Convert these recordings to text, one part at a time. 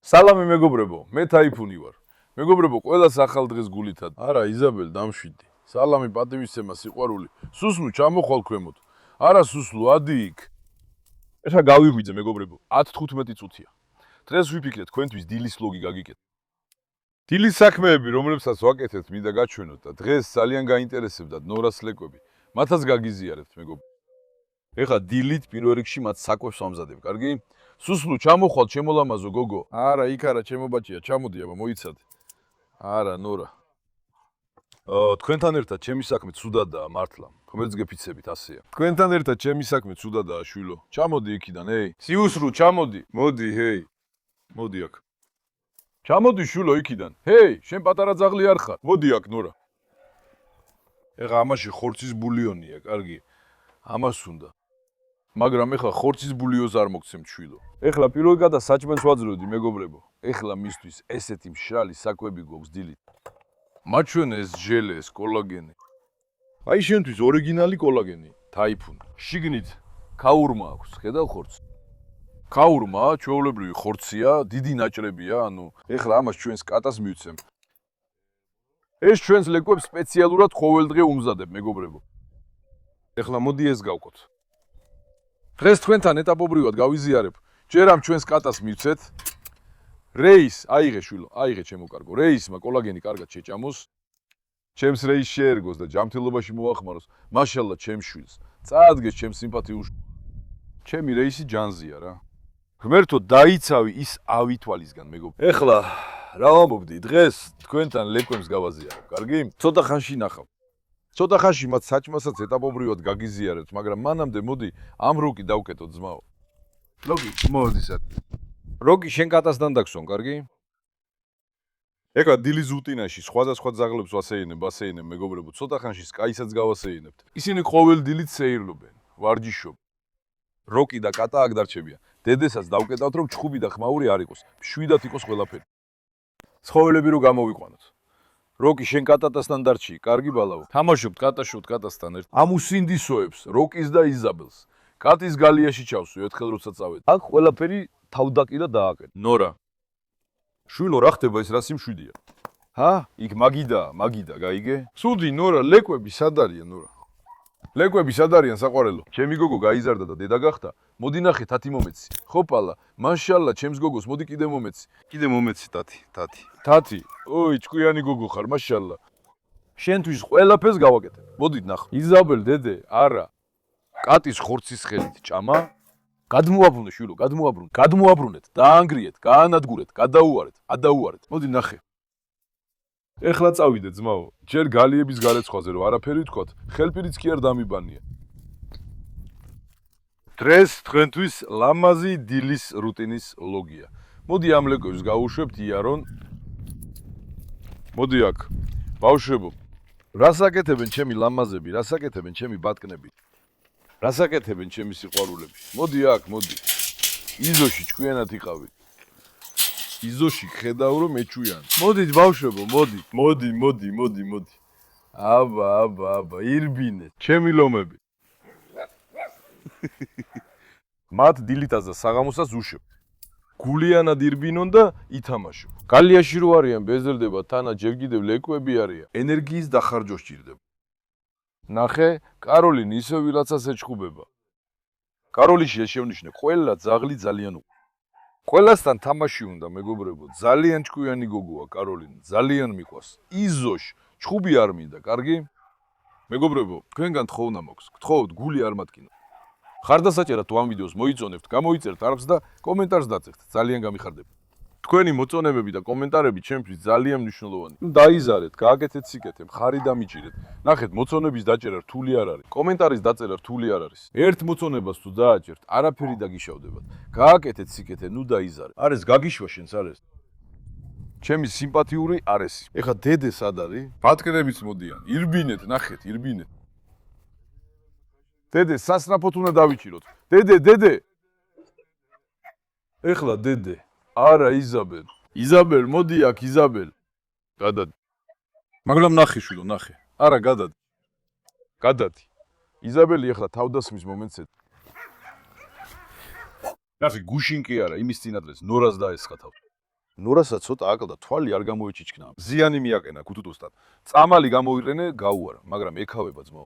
სალამი მეგობრებო, მე თაიფუნი ვარ. მეგობრებო, ყველას ახალ დღეს გულითად. არა, იზაბელ, დამშვიდი. სალამი პატივისცემა სიყვარული. სუსლუ ჩამოხვალ ქვემოთ. არა სუსლუ, ადი იქ. ეხლა გავიღვიძე მეგობრებო, 10-15 წუთია. დღეს ვიფიქრეთ თქვენთვის დილის ლოგი გაგიკეთეთ. დილის საქმეები, რომლებსაც ვაკეთებთ, მინდა გაჩვენოთ და დღეს ძალიან გაინტერესებდათ ნორას ლეკვები. მათაც გაგიზიარებთ მეგობრებო. ეხლა დილით პირველ რიგში მათ საკვებს ვამზადებ, კარგი? სუსლუ ჩამოხვალ ჩემოლამაზო გოგო. არა, იქ არა, ჩემო ბაჭია, ჩამოდი აბა, მოიცადე. არა, ნორა. თქვენთან ერთად ჩემი საქმე ცუდადაა, მართლა. ღმერთს გეფიცებით, ასეა. თქვენთან ერთად ჩემი საქმე ცუდადაა, შვილო. ჩამოდი იქიდან, ჰეი. სიუსრუ, ჩამოდი. მოდი, ჰეი. მოდი აქ. ჩამოდი შვილო იქიდან. ჰეი, შენ პატარა ძაღლი არ ხარ. მოდი აქ, ნორა. ეხლა ამაში ხორცის ბულიონია, კარგი? ამას უნდა. მაგრამ ეხლა ხორცის ბულიოს არ მოგცემთ შვილო. ეხლა პირველ გადა საჭმელს ვაძლევდი მეგობრებო. ეხლა მისთვის ესეთი მშრალი საკვები გვაქვს დილით. მაჩვენე ეს ჟელე, ეს კოლაგენი. აი შენთვის ორიგინალი კოლაგენი, თაიფუნი. შიგნით ქაურმა აქვს, ხედავ ხორცს? ქაურმა, ჩვეულებრივი ხორცია, დიდი ნაჭრებია, ანუ ეხლა ამას ჩვენს კატას მივცემ. ეს ჩვენს ლეკვებს სპეციალურად ყოველდღე უმზადებ მეგობრებო. ეხლა მოდი ეს გავკოთ. დღეს თქვენთან ეტაპობრივად გავიზიარებ. ჯერ ამ ჩვენს კატას მივცეთ. რეის, აიღე შვილო, აიღე ჩემო კარგო. რეისმა კოლაგენი კარგად შეჭამოს. ჩემს რეის შეერგოს და ჯანმრთელობაში მოახმაროს. მაშალა ჩემს შვილს. წაადგეს ჩემს სიმპათიურ. ჩემი რეისი ჯანზია რა. ღმერთო დაიცავი ის ავითვალისგან მეგობრო. ეხლა რა ვამბობდი, დღეს თქვენთან ლეკვებს გავაზიარებ, კარგი? ცოტა ხანში ნახავ. ცოტა ხანში მათ საჭმასაც ეტაპობრივად გაგიზიარებთ, მაგრამ მანამდე მოდი ამ როკი დავკეთოთ ძმაო. ლოგი, მოდი საერთოდ. როკი შენ კატასთან დაგსვან, კარგი? ეხლა დილის რუტინაში სხვადასხვა ძაღლებს ვასეინებ მეგობრებო, ცოტა ხანში კაისაც გავასეინებთ. ისინი ყოველ დილით სეირნობენ, ვარჯიშობ. როკი და კატა აქ დარჩებიან. დედესაც დავკეტავთ, რომ ჩხუბი და ხმაური არ იყოს, მშვიდად იყოს ყველაფერი. ცხოველები რო გამოვიყვანოთ. როკი შენ კატასთან დარჩი, კარგი ბალავო. თამაშობთ კატასთან ერთ. ამუსინდისოებს, როკის და იზაბელს. კატის გალიაში ჩავსვი, ერთხელ როცა წავედი. აქ ყველაფერი თავდაკირა დააკეთე. ნორა. შვილო, რა ხდება ეს რა სიმშვიდეა? იქ მაგიდა, გაიგე? ცუდი, ნორა, ლეკვები სად არიან, ნორა? ლეკვები სად არიან, საყვარელო? ჩემი გოგო გაიზარდა და დედა გახდა. მოდი ნახე, თათი მომეცი. ხოპალა, მაშალა, ჩემს გოგოს, მოდი კიდე მომეცი. კიდე მომეცი, თათი. თათი, ოი, ჭკვიანი გოგო ხარ, მაშალა. შენთვის ყველაფერს გავაკეთე. მოდით ნახო. იზაბელ, დედე, არა. კატის ხორცის ხელით ჭამა. გადმოაბრუნე, შვილო, გადმოაბრუნეთ, დაანგრიეთ, გაანადგურეთ, გადაუარეთ, ადაუარეთ. მოდი ნახე. ეხლა წავიდე ძმაო. ჯერ გალიების გარეცხვაზე რომ არაფერი ვთქვათ, ხელპირიც კი არ დამიბანია. დღეს თქვენთვის ლამაზი დილის რუტინის ლოგია. მოდი ამ ლეკვებს გავუშვებთ იარონ. მოდი აქ. ბავშვებო, რას აკეთებენ ჩემი ლამაზები, რას აკეთებენ ჩემი ბატკნები? რას აკეთებენ ჩემი სიყვარულები? მოდი აქ, მოდი. იზოში ჭკვიანად იყავი. იზოში ხედავ რომ ეჩვიან. მოდით ბავშვებო, მოდი. აბა, ირბინეთ, ჩემი ლომები. მათ დილითაც და საღამოსაც უშვებ. გულიანად ირბინონ და ითამაშო. გალიაში რო არიან, ბეზრდება, თანა ჯერ კიდევ ლეკვები არიან. ენერგიის დახარჯვა სჭირდება. ნახე, კაროლინ ისე ვიღაცას ეჩხუბება. კაროლიში ეს შევნიშნე, ყველა ძაღლი ძალიან უყვარს. ყველასთან თამაში უნდა მეგობრებო, ძალიან ჭკვიანი გოგოა კაროლინ, ძალიან მიყვარს. იზოშ, ჩხუბი არ მინდა, კარგი? მეგობრებო, თქვენგან თხოვნა მაქვს, გთხოვთ, გული არ მატკინო. ხარდასაჭერად თუ ამ ვიდეოს მოიწონებთ, გამოიწერთ არხს და კომენტარს დაწერთ, ძალიან გამიხარდება. თქვენი მოწონებები და კომენტარები ჩემთვის ძალიან მნიშვნელოვანია. დაიზარეთ, გააკეთეთ სიკეთე, მხარი დამიჭირეთ. ნახეთ, მოწონების დაჭერა რთული არ არის. კომენტარის დაწერა რთული არ არის. ერთ მოწონებას თუ დააჭერთ, არაფერი დაგიშავდებათ. გააკეთეთ სიკეთე, ნუ დაიზარეთ. არის გაგიშვა შენს არის. ჩემი სიმპათიური არესი. ეხლა დედე სად არის? ბატკნებიც მოდიან. ირბინეთ, ნახეთ, ირბინეთ. დედე, სასწრაფოდ უნდა დავიჭიროთ. დედე. ეხლა დედე. არა, იზაბელ, მოდი აქ, იზაბელ. გადადი. მაგრამ ნახე შვილო, ნახე. არა, გადადი. იზაბელი ეხლა თავდასხმის მომენტს ეთ. ნახე, გუშინ კი არა, იმის წინადრეს ნორას დაესხა თავი. ნურასაც ცოტა აკლდა თვალი არ გამოეჩიჩქნა. ზიანი მიაყენა ქუთუთოსთან. წამალი გამოიყენე გაუარა, მაგრამ ეკავება ძმო.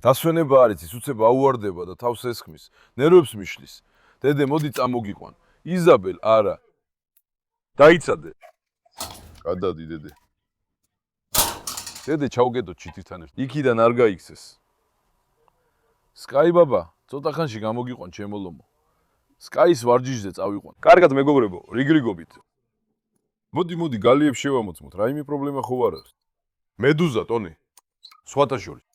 დასვენება არის ის უცებ აუარდება და თავს ესხმის, ნერვებს მიშლის. დედე მოდი წამოგიყვან. იზაბელ არა. დაიცადე. გადადი დედე. დედე ჩავგედო ჩიტირთან ერთ. იქიდან არ გაიქცეს. სკაი ბაბა, ცოტა ხანში გამოგიყვან ჩემო ლომო. სკაის ვარჯიშზე წავიყვან. კარგად მეგობრებო, რიგრიგობით. მოდი გალიებს შევამოწმოთ, რაიმე პრობლემა ხო არ არის. მედუზა ტონი. სხვათა შორის.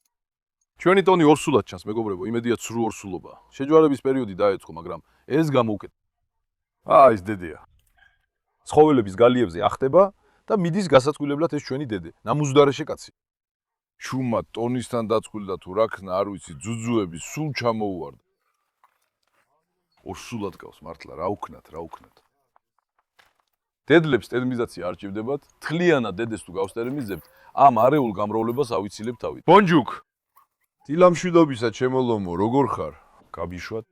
ჩვენი ტონი ორსულად ჩანს მეგობრებო, იმედია ცრუ ორსულობა. შეჯვარების პერიოდი დაეწყო, მაგრამ ეს გამოუკეთ. ის დედეა. ცხოველების გალიებზე ახტება და მიდის გასაცვლებლად ეს ჩვენი დედე, ნამუზდარეშე კაცი. ჩუმა ტონისთან დაწყვილდა თუ რა ქნა არ ვიცი, ძუძუები სულ ჩამოუვარდა. ორსულად გავს მართლა, რა უქნათ. დედლებს ტერმიზაცია არ ჭირდებათ, თლიანად დედეს თუ გავსტერმიზებთ, ამ არეულ გამრავლებას ავიცილებთ თავით. ბონჯუკ. დილამშვიდობისა ჩემო ლომო, როგორ ხარ? გაბიშვათ.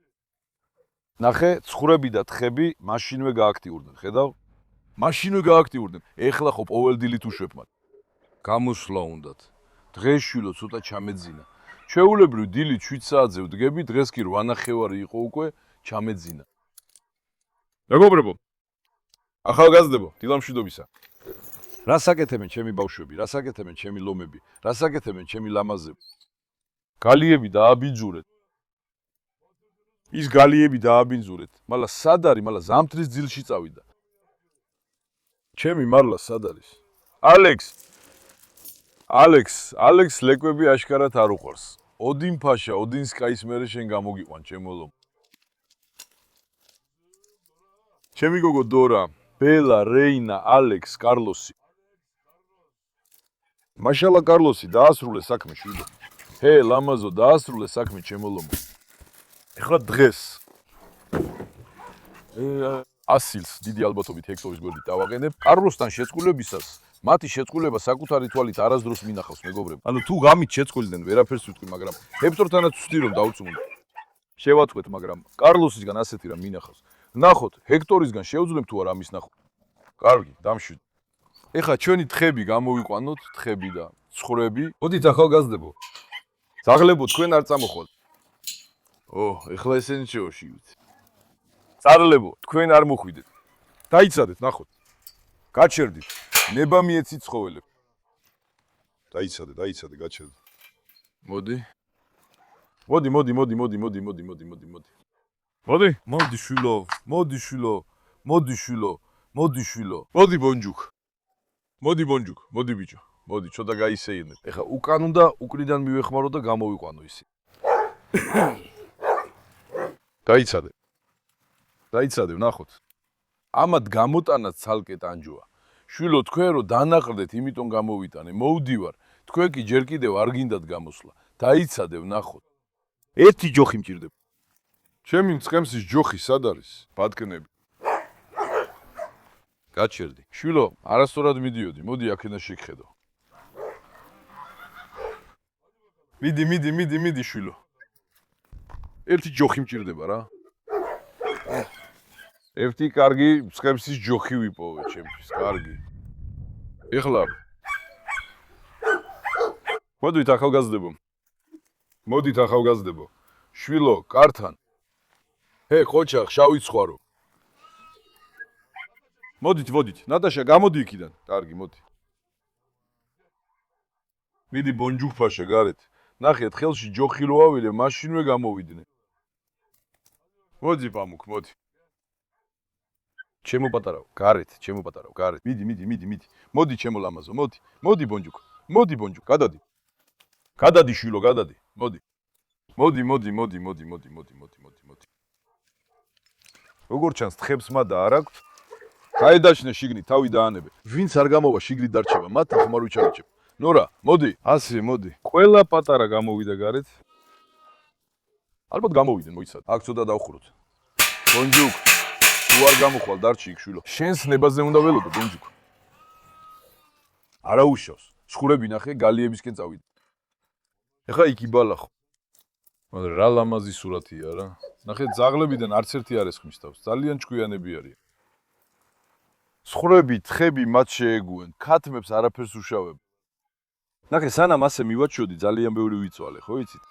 ნახე, ცხვრები და თხები მაშინვე გააქტიურდნენ, ხედავ? მაშინვე გააქტიურდნენ. ეხლა ხო პოველდილით უშვებ მათ. გამოსვლა უნდათ. დღეს შვილო ცოტა ჩამეძინა. ჩვეულებრივ დილით 7 საათზე ვდგები, დღეს კი 8 ნახევარი იყო უკვე ჩამეძინა. მეგობრებო, ახალგაზრდებო, დილამშვიდობისა. რას აკეთებენ ჩემი ბავშვები, რას აკეთებენ ჩემი ლომები, რას აკეთებენ ჩემი ლამაზები? გალიები დააბინძურეთ. ის გალიები დააბინძურეთ. მალა სად არის? მალა ზამთრის ძილში წავიდა. ჩემი მარლა სად არის? ალექს ლეკვები აშკარად არ უყვარს. ო딘 ფაშა, ო딘 სკაის მერე შენ გამოგიყვან ჩემო ლომო. ჩემი გოგო დორა, ბელა, რეინა, ალექს, კარლოსი. მაშალა კარლოსი დაასრულე საქმე შვილო. ლამაზო დაასრულე საქმე ჩემო ლომო. ეხლა დღეს ასილს დიდი ალბათობით ჰექტორის გვერდით დავაყენებ. კარლოსთან შეწყვილებისას მათი შეწყვილება საკუთარი თვალით არასდროს მინახავს მეგობრებო. ანუ თუ გამით შეწყვილდნენ ვერაფერს ვიტყვი, მაგრამ ჰექტორთანაც ვცდი რომ დავწუნოთ. შევაწყვეთ, მაგრამ კარლოსისგან ასეთი რამ მინახავს. ნახოთ, ჰექტორისგან შევძლებ თუ არა ამის ნახვა. კარგი, დამშვიდ. ეხლა ჩვენი თხები გამოვიყვანოთ, თხები და ცხვრები. მოდით ახალგაზრდებო. ძაღლებო, თქვენ არ წამოხვალ. ეხლა ესენი შეოშივით. წარლებო, თქვენ არ მოხვიდეთ. დაიცადეთ, ნახოთ. გაჩერდით. ნება მიეცით ცხოველებს. დაიცადე, გაჩერდით. მოდი. მოდი შვილო. მოდი ბონჯუკ. მოდი ბიჭო. მოდი, ცოტა გაისეირნეთ. ეხა უკან უნდა უკრიდან მივეხმარო და გამოვიყვანო ისი. დაიცადე, ვნახოთ. ამათ გამოტანაც ცალკე ტანჯოა. შვილო, თქვენ რო დანაყრდეთ, იმიტომ გამოვიტანე. მოვდივარ. თქვენ კი ჯერ კიდევ არ გინდათ გამოსვლა. დაიცადე, ვნახოთ. ერთი ჯოხი მჭირდება. ჩემი მწყემსის ჯოხი სად არის? ბატკნები. გაჩერდი. შვილო, არასწორად მიდიოდი. მოდი აქედან შეგხედო. მიდი შვილო. ერთი ჯოხი მჭირდება რა. ერთი კარგი მწყემსის ჯოხი ვიპოვე ჩემთვის, კარგი. ეხლა მოდით ახალგაზრდებო. შვილო, კართან. ყოჩახ, შავი ცხვარო. მოდით. ნატაშა, გამოდი იქიდან. კარგი, მოდი. მიდი ბონჯუქ ფაშა გარეთ. ნახეთ, ხელში ჯოხი რო ავიდე, მაშინვე გამოვიდნენ. მოდი პამუკ, მოდი. ჩემო პატარავ, გარეთ. მიდი. მოდი ჩემო ლამაზო, მოდი. მოდი ბონჯუქ, გადადი. გადადი შვილო, გადადი. მოდი. როგორ ჩანს, თხებს მადა არ აქვთ? გაედაშნე შიგნით, თავი დაანებე. ვინც არ გამოვა შიგნით დარჩება, მათ ახმარ ვიჩავიჩებ. ნორა, მოდი. ასე, მოდი. ყველა პატარა გამოვიდა გარეთ. ალბათ გამოვიდნენ, მოიცადე. აქ ცოტა დავხუროთ. ბონჯუკ, თუ არ გამოხვალ დარჩი იქ შვილო. შენს ნებაზე უნდა ველოდო, ბონჯუკ. არა უშავს. ცხურები ნახე, გალიებისკენ წავიდა. ეხა იქ იბალახო. მაგრამ რა ლამაზი სურათია რა. ნახე, ძაღლებიდან არც ერთი არ ესხმის თავს. ძალიან ჭკვიანები არიან. ხრები, თხები მათ შეეგუენ, ქათმებს არაფერს უშავებ. ნახე, სანამ ასე მივაჩვიოდი, ძალიან ბევრი ვიწვალე, ხო იცით?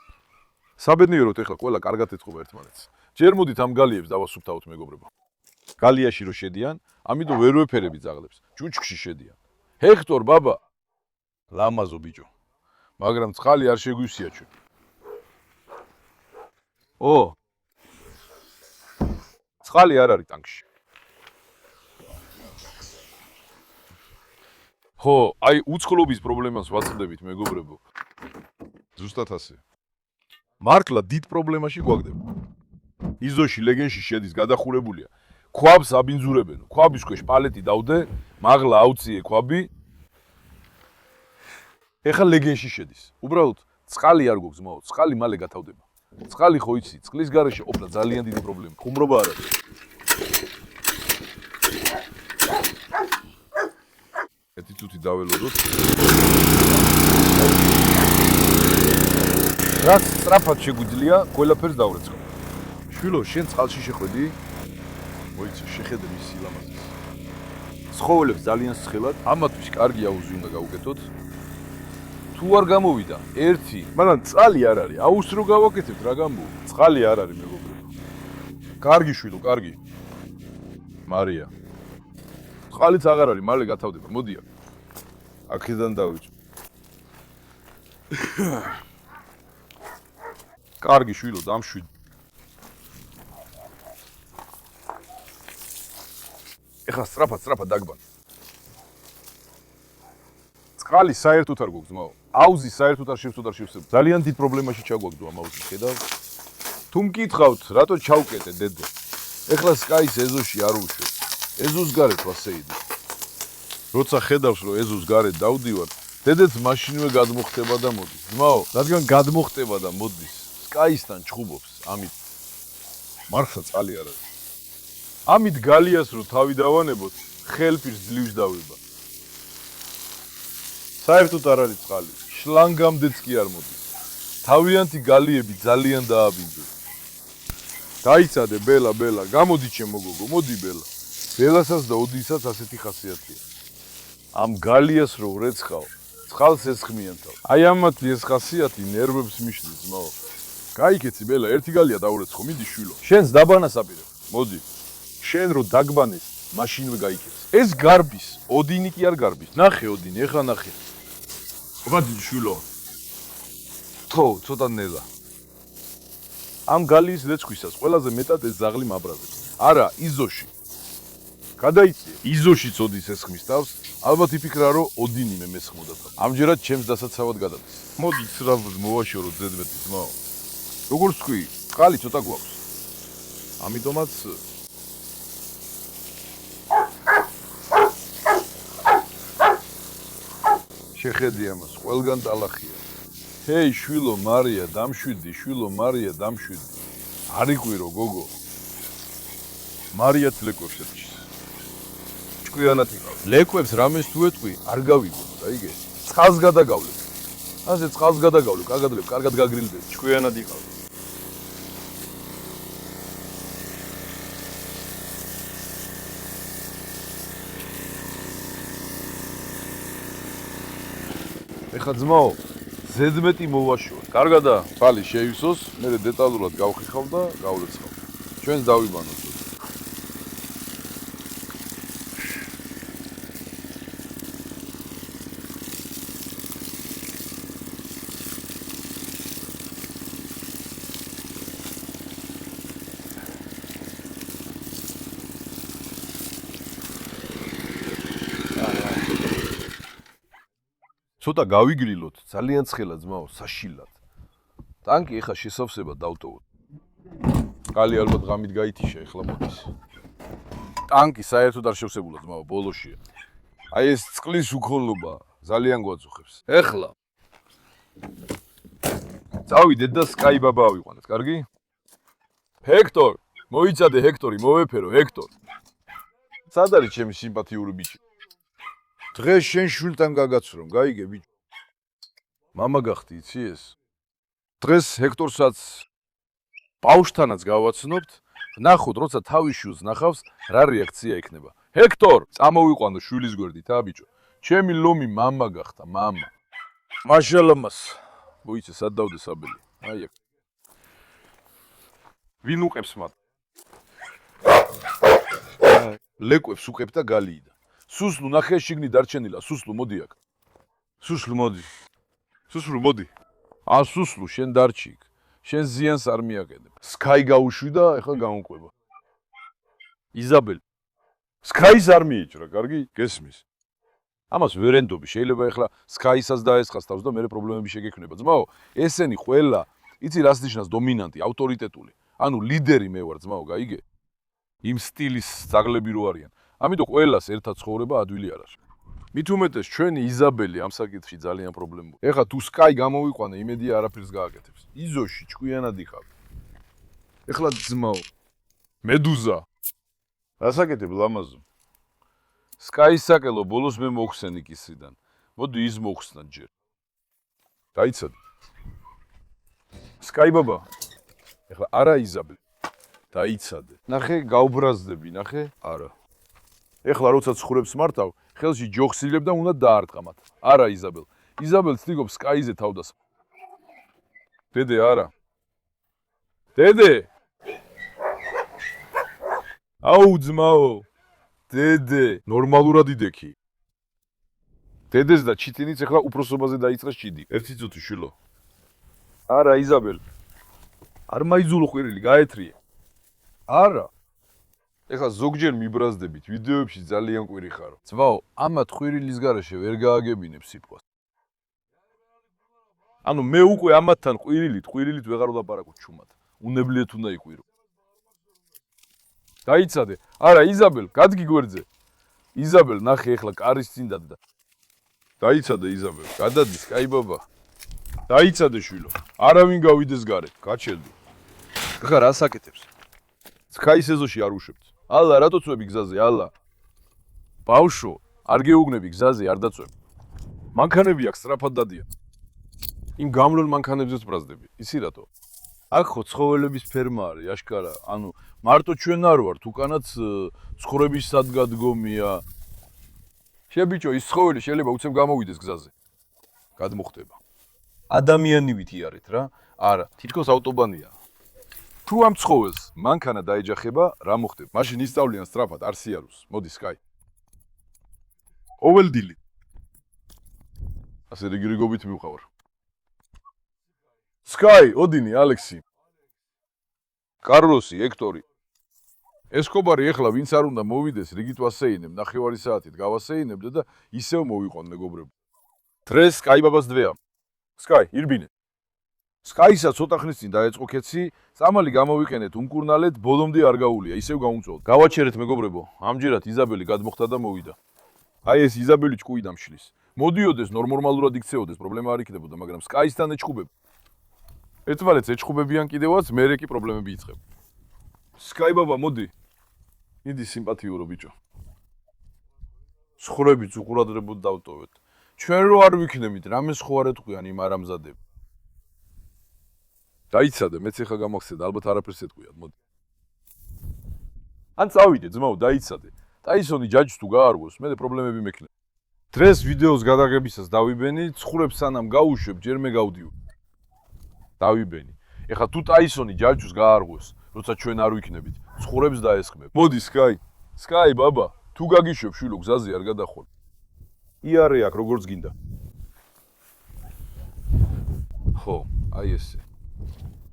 საბედნიეროდ ეხლა ყველა კარგად ეწყობა ერთმანეთს. ჯერ მოდით ამ გალიებს დავასუფთავოთ, მეგობრებო. გალიაში რო შედიან, ამიტომ ვერ ვეფერები ძაღლებს, ჭუჭქში შედიან. ჰექტორ ბაბა, ლამაზო ბიჭო. მაგრამ წყალი არ შეგვისია ჩვენ. წყალი არ არის ტანკში. ხო, აი უცხლობის პრობლემას ვაწყდებით, მეგობრებო. ზუსტად ასე. მარკლა დიდ პრობლემაში გვაგდება. იზოში ლეგენში შედის გადახურებულია. ქვაბს აბინძურებენ. ქვაბის ქვეშ პალეტი დავდე, მაღლა აუციე ქვაბი. ეხლა ლეგენში შედის. უბრალოდ წყალი არ გვაქვს, მაო, წყალი მალე გათავდება. წყალი ხო იცი, წყლის გარეშე ყოფნა ძალიან დიდი პრობლემა. ხუმრობა არ არის. ერთი წუთი დაველოდოთ. რაც სწრაფად შეგვიძლია, ყველაფერს დავრეცხო. შვილო, შენ წყალში შეხვედი? მოიცი, შეხედე მის სილამაზეს. ცხოველებს ძალიან სხელად, ამათვის კარგი აუზი უნდა გავუკეთოთ. თუ არ გამოვიდა, ერთი, მაგრამ წყალი არ არის. აუზს რო გავაკეთებთ, რა გამოვიდა? წყალი არ არის, მეგობრებო. კარგი შვილო, კარგი. მარია. წყალიც აღარ არის, მალე გათავდება. მოდია. აქედან დავიწყო. კარგი შვილო, დამშვიდ. ეხლა სწრაფად დაგბან. წყალი საერთოდ არ გვაქვს, მაო. აუზი საერთოდ არ შევსებ. ძალიან დიდ პრობლემაში ჩაგვაგდო ამ აუზის, ხედავ? თუ მკითხავთ, რატო ჩავკეტე, დედო? ეხლა სკაის ეზოში არ უშვებ. ეზოს გარეთ ვასეიდი. როცა ხედავს, რომ ეზოს გარეთ დავდივარ, დედეც მაშინვე გადმოხტება და მოდის. ძმაო, რადგან გადმოხტება და მოდის, სკაისთან ჩხუბობს, ამით მარხსა წყალი არ არის. ამით გალიას რო თავი დავანებოთ, ხელფირს ძლივს დავება. საერთოდ არ არის წყალი, შლანგამდეც კი არ მოდის. თავიანთი გალიები ძალიან დააბინძო. დაიცადე ბელა, გამოდი ჩემო გოგო, მოდი ბელა. ბელასაც და ოდისაც ასეთი ხასიათია. ამ გალიას რო ვრეცხავ, წყალს ესხმიან თავ. აი ამათი ეს ხასიათი ნერვებს მიშლის, ძმაო. გაიქეცი ბელა, ერთი გალია დავრეცხო, მიდი შვილო. შენს დაბანას აპირებ. მოდი. შენ რო დაგბანეს, მაშინვე გაიქეც. ეს გარბის, ოდინი კი არ გარბის. ნახე ოდინი, ეხლა ნახე. ობადი შვილო. თო, ცოტა ნელა. ამ გალიის ლეცხვისას ყველაზე მეტად ეს ზაღლი მაბრაზებს. არა, იზოში. გადაიწია. იზოში წოდის ესხმის თავს, ალბათ იფიქრა, რომ ოდინი მე მესხმოდა თავს. ამჯერად ჩემს დასაცავად გადადის. მოდი ცრაბად მოვაშორო ზედმეტი ძმაო. როგორც თქვი, წყალი ცოტა გვაქვს. ამიტომაც შეხედი ამას, ყველგან ტალახია. ჰეი, შვილო მარია, დამშვიდი, შვილო მარია, დამშვიდი. არ იყვირო, გოგო. მარიაც ლეკვებს ერჩის. ჭკვიანად იყავ. ლეკვებს რამეს თუ ეტყვი, არ გავიგო, დაიგე? წყალს გადაგავლებ. ასე წყალს გადაგავლებ, კარგად გაგრილდები, ჭკვიანად იყავ. ეხლა ძმაო, ზედმეტი მოვაშორ. კარგადა, ფალი შეივსოს, მე დეტალურად გავხიხავ და გავლეცხავ. ჩვენს დავიბანოთ. ცოტა გავიგრილოთ, ძალიან ცხელა ძმაო, საშილად. ტანკი ეხა შესავსება დავტოვოთ. წყალი ალბათ ღამით გაითიშა, ეხლა მოდის. ტანკი საერთოდ არ შევსებულა ძმაო, ბოლოშია. აი ეს წყლის უქონლობა ძალიან გვაწუხებს. ეხლა წავიდეთ და სკაი ბაბა ავიყვანეთ, კარგი? ჰექტორ, მოიცადე ჰექტორი, მოვეფერო ჰექტორ. სად არის ჩემი სიმპათიური ბიჭი? დღეს შენ შვილთან გაგაცრომ, გაიგე ბიჭო. მამა გახდი, იცი ეს? დღეს ჰექტორსაც ბავშვთანაც გავაცნობთ, ნახოთ, როცა თავის შვილს ნახავს, რა რეაქცია იქნება. ჰექტორ, წამოვიყვანო შვილის გვერდით, ბიჭო. ჩემი ლომი მამა გახდა, მამა. მაშალამას. მოიცე, სად დავდე საბელი? აი აქ. ვინ უყებს მათ? ლეკვებს უყებ და გალიიდა. სუსლუ ნახე შიგნით დარჩენილა, სუსლუ მოდი აქ. სუსლუ მოდი. სუსლუ მოდი. სუსლუ შენ დარჩი იქ. შენ ზიანს არ მიაკეთებ. სკაი გაუშვი და ეხლა გამომყვება. იზაბელი. სკაის არ მიიჭრა, კარგი? გესმის. ამას ვერენდობი, შეიძლება ეხლა სკაისაც დაესხას თავს და მერე პრობლემები შეგექმნება. ძმაო, ესენი ყველა, იცი რას ნიშნავს დომინანტი, ავტორიტეტული. ანუ ლიდერი მე ვარ, ძმაო, გაიგე? იმ სტილის ძაღლები რო არიან. ამიტომ ყველას ერთად ცხოვრება ადვილი არ არის. მით უმეტეს ჩვენი იზაბელი ამ საკითხში ძალიან პრობლემაა. ეხლა თუ სკაი გამოვიყვანე, იმედია არაფერს გააკეთებს. იზოში ჭკვიანად იყავ. ეხლა ძმაო, მედუზა. რასაკეთებ ლამაზო? სკაის საკელო ბოლოს მე მოხსენი კისრიდან. მოდი ის მოხსნა ჯერ. დაიცადე. სკაი ბაბა. ეხლა არა იზაბელი. დაიცადე. ნახე, გავბრაზდები, ნახე? არა. ეხლა როცა ცხრებს მართავ, ხელში ჯოხსილებ და უნდა დაარტყამათ. არა იზაბელ. იზაბელ ცდილობს სკაიზე თავდას. დედე არა. დედე. აუ ძმაო. დედე, ნორმალურად იდექი. დედეს და ჩიტინიც ეხლა უფროსობაზე დაიწყეს ჭიდი. ერთი წუთი შვილო. არა იზაბელ. არ მაიძულო ყვირილი, გაეთრიე. არა. ეხლა ზოგჯერ მიბრაზდებით, ვიდეოებში ძალიან ყვირი ხარო. ძმაო, ამათ ყვირილის გარეშე ვერ გააგებინებ სიტყვას. ანუ მე უკვე ამათთან ყვირილით ვეღარ ვლაპარაკობ ჩუმად. უნებლიეთ უნდა იყვირო. დაიცადე. არა იზაბელ, გადგი გვერდზე. იზაბელ, ნახე ეხლა კარის წინ დადდა. დაიცადე იზაბელ, გადადი სკაი ბაბა. დაიცადე შვილო. არავინ გავიდეს გარეთ, გაჩერდი. ხა რას აკეთებს? სკაის ეზოში არ უშვებთ. ალა რატო წვები გზაზე, ალა? ბავშვო, არ გეუგნები გზაზე, არ დაწვევ. მანქანები აქვს სწრაფად დადიან. იმ გამლულ მანქანებზეც ბრაზდები. ისი რატო? აქ ხო ცხოველების ფერმა არის, აშკარა. ანუ მარტო ჩვენ არ ვართ, უკანაც ცხოვრების სადგადგომია. შებიჭო, ის ცხოველი შეიძლება უცებ გამოვიდეს გზაზე. გადმოხდება. ადამიანივით იარეთ რა? არა, თითქოს ავტობანია. თუ ამ ცხოველს მანქანა დაეჯახება, რა მოხდება? მაშინ ისწავლიან სწრაფად არ სიარულს. მოდი სკაი. ოველდილი. ასე რიგრიგობით მივყავარ. სკაი, ოდინი, ალექსი. კარლოსი, ექტორი. ესკობარი ეხლა ვინც არ უნდა მოვიდეს, რიგით ვასეინებ, ნახევარი საათით გავასეინებდე და ისევ მოვიყვან მეგობრებო. დღეს სკაი ბაბას დვეა. სკაი, ირბინე. სკაისა ცოტა ხნის წინ დაეწყო კეცი, წამალი გამოვიყენეთ, უმკურნალეთ, ბოლომდე არ გაუვლია, ისევ გავუმწვევთ. გავაჩერეთ მეგობრებო, ამჯერად იზაბელი გადმოხდა და მოვიდა. აი ეს იზაბელი ჭკუი დამშლის. მოდიოდეს, ნორმალურად იქცეოდეს, პრობლემა არ იქნებოდა, მაგრამ სკაისთან ეჭხუბებ. ერთმანეთს ეჭხუბებიან კიდევაც, მერე კი პრობლემები იწყებ. სკაი ბაბა, მოდი. მიდი სიმპათიურო ბიჭო. ცხრებით უყურადღებოდ დავტოვეთ. ჩვენ რო არ ვიქნებით, რამეს ხო არ ეთქვიან იმ არამზადები. დაიცადე, მეც ეხა გამახსენდა, ალბათ არაფერს ეთქვიათ, მოდი. ან წავიდე, ძმაო, დაიცადე. ტაისონი ჯაჯს თუ გაარღვევს, მე პრობლემები მექნება. დღეს ვიდეოს გადაღებისას დავიბენი, ცხრებს სანამ გაუშვებ, ჯერ მე გავდივ. დავიბენი. ეხლა თუ ტაისონი ჯაჯს გაარღვევს, როცა ჩვენ არ ვიქნებით, ცხრებს დაესხმებ. მოდი სკაი. სკაი ბაბა, თუ გაგიშვებ შვილო გზაზე არ გადახვალ. იარე აქ როგორც გინდა. ხო, აი ესე.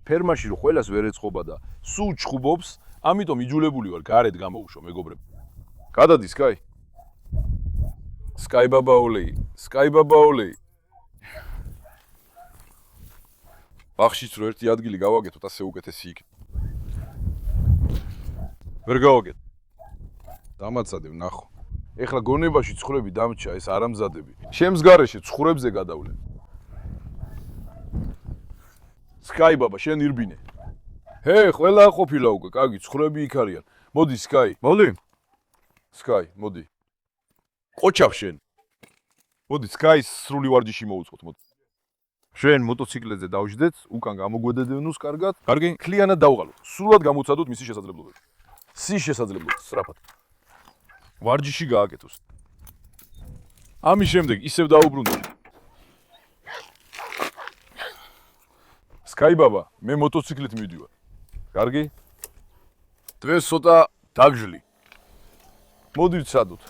ფერმაში რო ყველას ვერ ეწყობა და სულ ჩხუბობს, ამიტომ იჯულებული ვარ გარეთ გამოვუშვა მეგობრებო. გადადი სკაი. სკაი ბაბა ოლეი, სკაი ბაბა ოლეი. ბახშიც რო ერთი ადგილი გავაგეთოთ, ასე უკეთესი იქნება. ვერ გავაგეთ. დამაცადებ ნახო. ეხლა გონებაში ცხრები დამჭა, ეს არამზადები. შემს გარეშე ცხრებზე გადავლენ. სკაი ბაბა, შენ ირბინე. ჰე, ყველა ყოფილა უკვე, კარგი, ცხრები იქ არიან. მოდი სკაი. მოდი. სკაი, მოდი. ყოჩავ შენ. მოდი სკაის სრული ვარჯიში მოუწყოთ, მოდი. შენ მოტოციკლებზე დავждეთ, უკან გამოგვედედნოს კარგად. კარგი, კლიანად დავღალოთ. სრულად გამოცადოთ მისი შესაძლებლობები. სის შესაძლებლობებს სწრაფად. ვარჯიში გააკეთოს. ამის შემდეგ ისევ დაუბრუნდი. Sky baba, მე მოტოციკლით მივდივარ. კარგი? დღეს ცოტა დაგჟლი. მოდი ვცადოთ.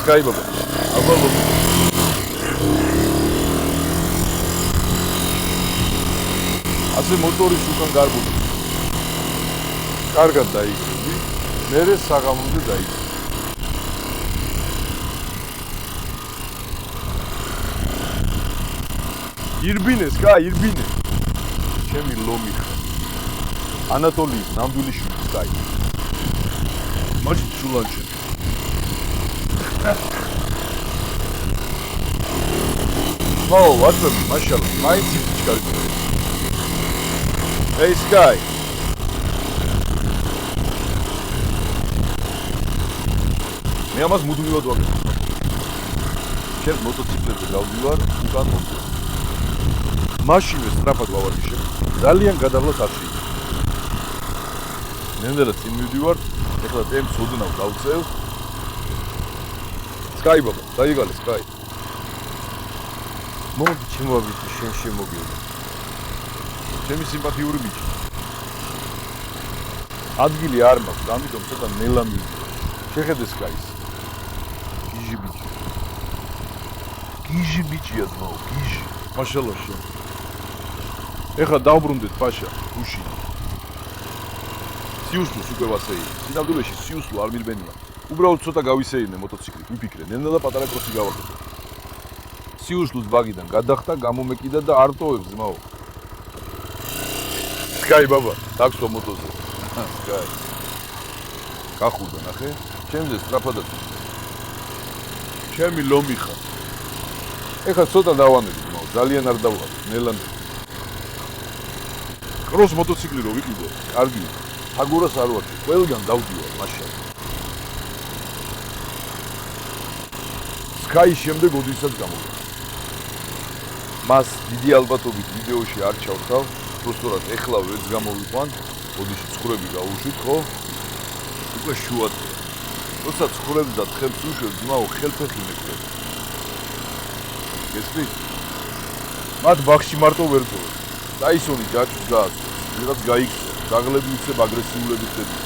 Sky baba, აბა ასე მოტორის უკან გარბული. კარგად დაიგები, მერე საღამომდე დაიგები. ირბინე, Sky, ირბინე. ჩემი ლომი ხარ. ანატოლიის ნამდვილი შვილი, Sky. მაჩი ჩულანჩე. მოუ, ვატები, მაშალა, მაინც იჩქარი. Hey Sky. მე ამას მუდმივად ვაკეთებ. შენ მოტოციკლებზე გავდივარ, უკან მოვდივარ. მაშინვე სწრაფად ვავარჯიშებ. ძალიან გადავლად აფში. ნენდერაც წინ მივდივარ, ეხლა ტემპს ოდნავ დავწევ. Sky baba, დაიგალე Sky. მოდი შემოვიდი, შენ შემოგივლი. ჩემი სიმპათიური ბიჭი. ადგილი არ მაქვს, ამიტომ ცოტა ნელა მივდივარ. შეხედე Sky-ს. გიჟი ბიჭი. გიჟი ბიჭია ძმაო, გიჟი. მაშალა შენ. ეხლა დავბრუნდეთ პაშა, გუში. სიუსლოს უკვე ვასეირნე. სინამდვილეში სიუსლო არ მილბენია. უბრალოდ ცოტა გავისეირნე მოტოციკლით, ვიფიქრე, ნელა და პატარა კროსი გავაკეთე. სიუსლოს ბაგიდან გადახტა, გამომეკიდა და არ ტოვებს ძმაო. Sky baba, taxo motoze. Sky. Კახურდა ნახე? ჩემზე სწრაფადად. ჩემი ლომი ხარ. ეხლა ცოტა დავანები, ძმაო, ძალიან არ დავღალ, ნელანე. კროს მოტოციკლი რო ვიყიდო, კარგია. ფაგურას არ ვარჩი, ყველგან დავდივარ, მაშალა. Sky შემდეგ ოდისაც გამოვიდა. მას დიდი ალბათობით ვიდეოში არ ჩავხავ. Просто ეხლა ვერც გამოვიყვან, ოდიში ცხრები გაუშვით, ხო? უკვე შუად. როცა ცხრებს და თხებს უშვებს, ძმაო, ხელფეხი მეკვდება. გესმით? მათ ბაღში მარტო ვერ ტოვებ. დაისონი ჯაჭვს გააცნო, ვიღაც გაიქცე, დაღლები უცებ აგრესიულები ხდება.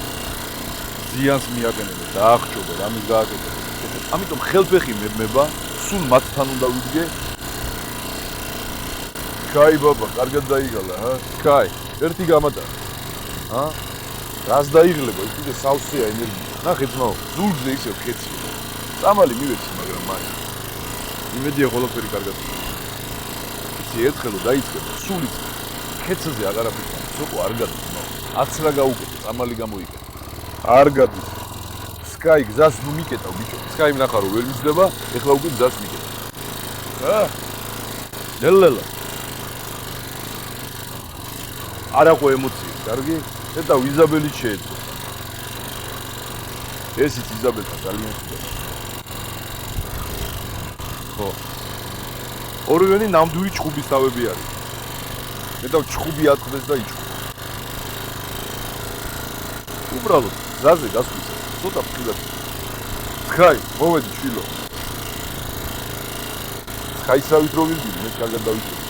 ზიანს მიაყენებენ, დაახჭობა, რამის გააკეთებენ. ამიტომ ხელფეხი მებმება, სულ მათთან უნდა ვიდგე. Sky baba, კარგად დაიგალა, ჰა? Sky, ერთი გამატარა. ჰა? რას დაიღლებო, ის კიდე სავსეა ენერგია. ნახე ძმაო, ზურგზე ისევ ხეცია. წამალი მივეცი, მაგრამ მაინც. იმედია ყველაფერი კარგად. იცი ერთხელო დაიწყება, სულ იწყება. ხეცზე აღარაფერი, სოკო არ გადის ძმაო. 10 რა გაუკეთე, წამალი გამოიკეთე. არ გადის. Sky გზას ნუ მიკეტავ, ბიჭო. Sky ნახარო ვერ მისდება, ეხლა უკვე გზას მიკეტავ. ჰა? დელელა. არაყო ემოცია, კარგი? და იზაბელი შეეძლო. ესიც იზაბელთან ძალიან ხდება. ხო. ორივენი ნამდვილი ჩხუბის თავები არის. და ჩხუბი ატყდეს და იჩხუბ. უბრალოდ გზაზე გასვლის, ცოტა ფრთხილად. Sky, მოვედი შვილო. Sky-ს რავით რო ვიძინე, მე კარგად დავიწყე.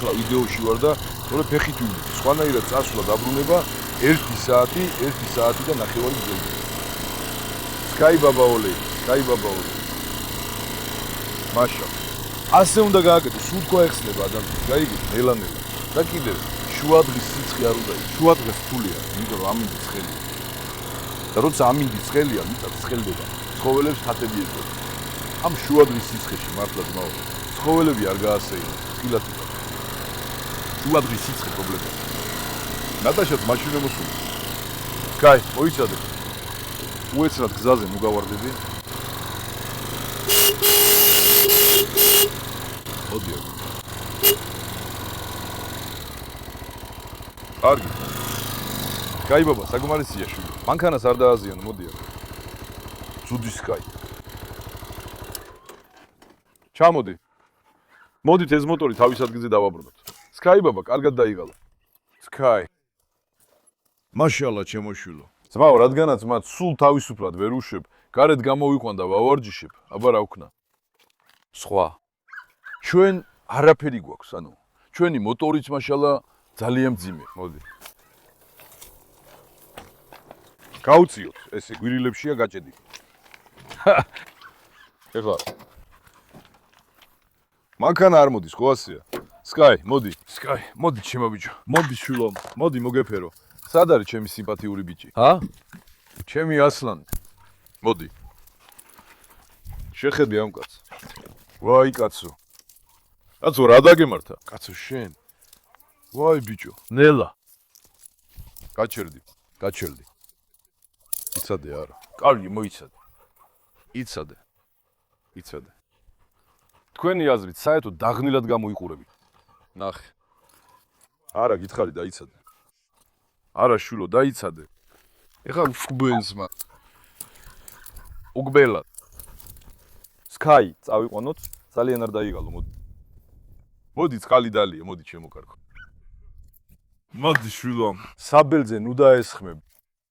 ეხლა ვიდეოში ვარ და თორე ფეხით ვიძინე. სხვანაირად წასვლა დაბრუნება 1 საათი და ნახევარი გრძელდება. Sky baba ole, Sky baba ole. მაშა. ასე უნდა გააკეთო, სულ თქვა ეხსნება ადამიანს. გაიგეთ, ნელა-ნელა. და კიდევ შუადღის სიცხე არ უნდა იყოს. შუადღეს რთულია, იმიტომ რომ ამინდი ცხელია. და როცა ამინდი ცხელია, მიწა ცხელდება. ცხოველებს თათები ეძებენ. ამ შუადღის სიცხეში მართლა ძმაო, ცხოველები არ გაასეირნო, ცხილად იყო. შუადღის სიცხე პრობლემაა. ნატაშაც მაშინ მოსულა. Sky, მოიცადე. უეცრად გზაზე ნუ გავარდები. ოდიო. კარგი. Sky baba, საგმარისია შვილი. მანქანას არ დააზიანო, მოდიო. ძუდი Sky. ჩამოდი. მოდით ეს მოტორი თავის ადგილზე დავაბრუნოთ. სკაი ბაბა, კარგად დაიღალა. სკაი. მაშალა, ჩემო შვილო. ძმაო, რადგანაც მათ სულ თავისუფლად ვერ უშვებ, გარეთ გამოვიყვან და ვავარჯიშებ, აბა რა ვქნა. სხვა. ჩვენ არაფერი გვაქვს, ანუ ჩვენი მოტორიც მაშალა ძალიან მძიმე, მოდი. გაუციოთ, ესე გვირილებშია გაჭედი. ეხლა. მანქანა არ მოდის, ხო ასეა? სკაი, მოდი. სკაი, მოდი ჩემო ბიჭო. მოდი შვილო, მოდი მოგეფერო. სად არის ჩემი სიმპათიური ბიჭი? ჰა? ჩემი ასლანი. მოდი. შეხედე ამ კაცს. ვაი კაცო. კაცო რა დაგემართა? კაცო შენ. ვაი ბიჭო, ნელა. გაჩერდი, გაჩერდი. იცადე არა. კარგი, მოიცადე. იცადე. იცადე. თქვენი აზრით საერთოდ დაღნილად გამოიყურებით. ნახე. არა, გითხარი დაიცადე. არა შვილო, დაიცადე. ეხლა უგბელსმა. უგბელად. სკაი, წავიყვანოთ, ძალიან არ დაიღალო, მოდი. მოდი წყალი დალია, მოდი ჩემო კარგო. მოდი შვილო, საბელძე ნუ დაესხმებ.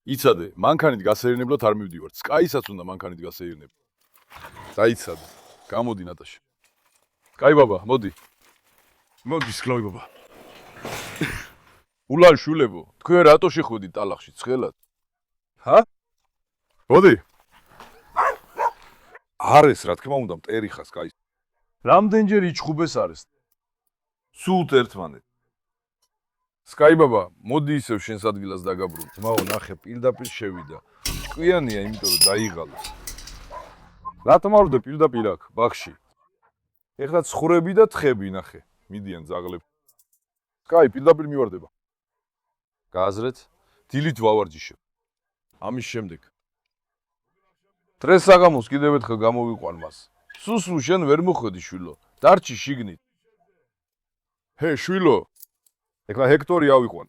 იცადე, მანქანით გასეირნებლად არ მივდივარ. სკაისაც უნდა მანქანით გასეირნებ. დაიცადე. გამოდი ნატაშა. სკაი ბაბა, მოდი. მოდი სკაი ბაბა. ულან შულებო, თქვენ რატო შეხვედით ტალახში ცხელად? ჰა? მოდი. არის, რა თქმა უნდა, მტერი ხარ სკაი. რამდენჯერ იჩხუბეს არის? სულ ერთმანეთ. სკაი ბაბა, მოდი ისევ შენს ადგილას დაგაბრუნ. ძმაო, ნახე, პირდაპირ შევიდა. ჭკვიანია, იმიტომ რომ დაიღალა. რატომ არ ვდე პირდაპირ აქ, ბაღში? ეხლა ცხვრები და თხები ნახე. მიდიან ძაღლები. სკაი, პირდაპირ მივარდება. გააზრეთ, დილით ვავარჯიშებ. ამის შემდეგ. დღეს საღამოს კიდევ ერთხელ გამოვიყვან მას. სუსლუ შენ ვერ მოხვედი შვილო. დარჩი შიგნით. ჰე, შვილო. ეხლა ჰექტორი ავიყვან.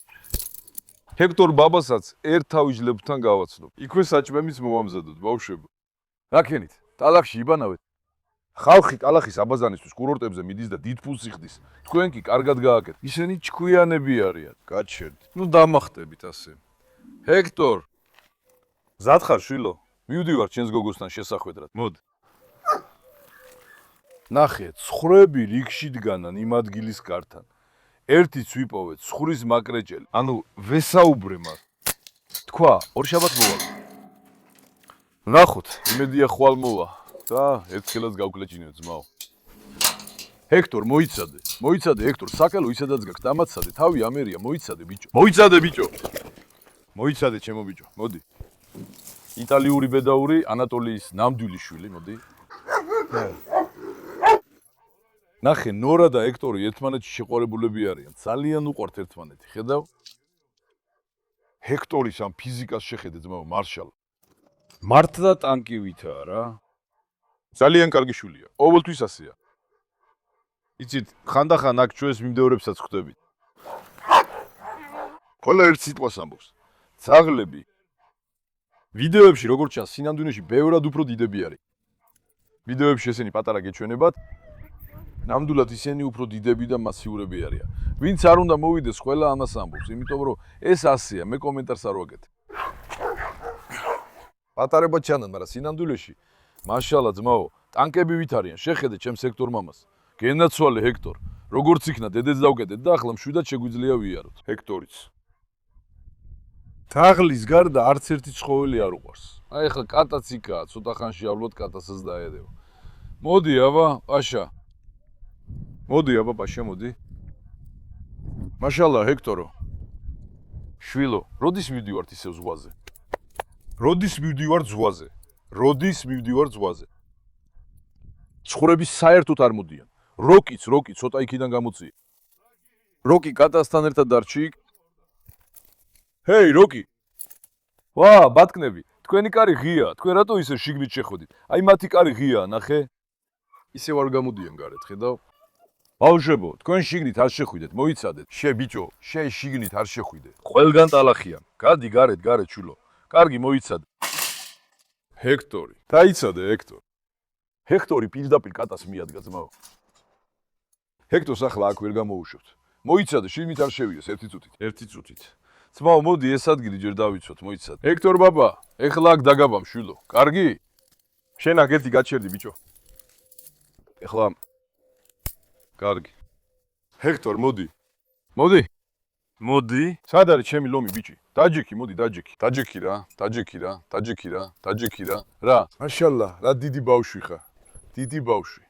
ჰექტორ ბაბასაც ერთ თავისლებთან გავაცნობ. იქვე საჭმემის მოვამზადოთ, ბავშვებო. რა ქენით? ტალახში იბანავეთ. ხალხი ტალახის აბაზანისთვის კურორტებზე მიდის და დიდ ფულს იხდის. თქვენ კი კარგად გააკეთეთ. ისინი ჭკვიანები არიან. გაჩერდით. ნუ დამახტებით ასე. ჰექტორ. მზად ხარ შვილო? მივდივარ ჩემს გოგოსთან შესახვედრად. მოდი. ნახე, ცხვრები რიგში დგანან იმ ადგილის გართან. ერთიც ვიპოვეთ, ცხვრის მაკრეჭელი. ანუ ვესაუბრე მას. თქვა, ორშაბათ მოვალ. ნახოთ, იმედია ხვალ მოვა და ერთხელაც გავკლეჭინებ ძმაო. ჰექტორ, მოიცადე. მოიცადე ჰექტორ, საკელო ისედაც გაქვს, დამაცადე, თავი ამერია, მოიცადე ბიჭო. მოიცადე ბიჭო. მოიცადე ჩემო ბიჭო, მოდი. იტალიური ბედაური ანატოლიის ნამდვილი შვილი, მოდი. ნახე, ნორა და ჰექტორი ერთმანეთში შეყვარებულები არიან. ძალიან უყვართ ერთმანეთი, ხედავ? ჰექტორის ამ ფიზიკას შეხედე ძმაო, მარშალ. მართლა ტანკივითაა რა. ძალიან კარგი შვილია. ყოველთვის ასეა. იცით, ხანდახან აქ ჩვენს მიმდევრებსაც ხვდებით. ყველა ერთ სიტყვას ამბობს. ძაღლები. ვიდეოებში როგორც ჩანს, სინამდვილეში ბევრად უფრო დიდები არის. ვიდეოებში ესენი პატარა გეჩვენებათ. ნამდვილად ისინი უფრო დიდები და მასიურები არიან. ვინც არ უნდა მოვიდეს, ყველა ამას ამბობს, იმიტომ რომ ეს ასეა, მე კომენტარს არ ვაკეთებ. პატარება ჩანან, მაგრამ სინამდვილეში მაშალა ძმაო, ტანკები ვით არიან, შეხედე ჩემს ჰექტორ მამას. გენაცვალე ჰექტორ, როგორც იქნა დედეც დავკეტეთ და ახლა მშვიდად შეგვიძლია ვიაროთ. ჰექტორიც. თაღლის გარდა არც ერთი ცხოველი არ უყვარს. აი ახლა კატაც იქაა, ცოტა ხანში ავლოთ კატასაც დაედევა. მოდი აბა, პაშა. მოდი აბა, პაშა, მოდი. მაშალა ჰექტორო. შვილო, როდის მივდივართ ისევ ზღვაზე? როდის მივდივარ ზღვაზე? როდის მივდივარ ზღვაზე? ცხვრები საერთოდ არ მოდიან. როკი ცოტა იქიდან გამოწია. როკი კატასთან ერთად დარჩი იქ. ჰეი, როკი. ვა, ბატკნები, თქვენი კარი ღია, თქვენ რატო ისე შიგნით შეხვედით? აი მათი კარი ღია, ნახე. ისევ არ გამოდიან გარეთ, ხედავ? ბავშვებო, თქვენ შიგნით არ შეხვიდეთ, მოიცადეთ. შე ბიჭო, შე შიგნით არ შეხვიდე. ყველგან ტალახია. გადი გარეთ, შვილო. კარგი, მოიცადე. ჰექტორი. დაიცადე, ჰექტორ. ჰექტორი პირდაპირ კატას მიადგა ძმაო. ჰექტორს ახლა აქ ვერ გამოუშვებთ. მოიცადე, შიგნით არ შევიდეს ერთი წუთით. ძმაო, მოდი ეს ადგილი ჯერ დავიცვათ, მოიცადე. ჰექტორ ბაბა, ეხლა აქ დაგაბამ შვილო. კარგი? შენ აქ ერთი გაჩერდი ბიჭო. ეხლა კარგი. ჰექტორ, მოდი. მოდი. სად არის ჩემი ლომი ბიჭი? დაჯექი, მოდი დაჯექი. დაჯექი რა. რა? მაშალა, რა დიდი ბავშვი ხარ. დიდი ბავშვი.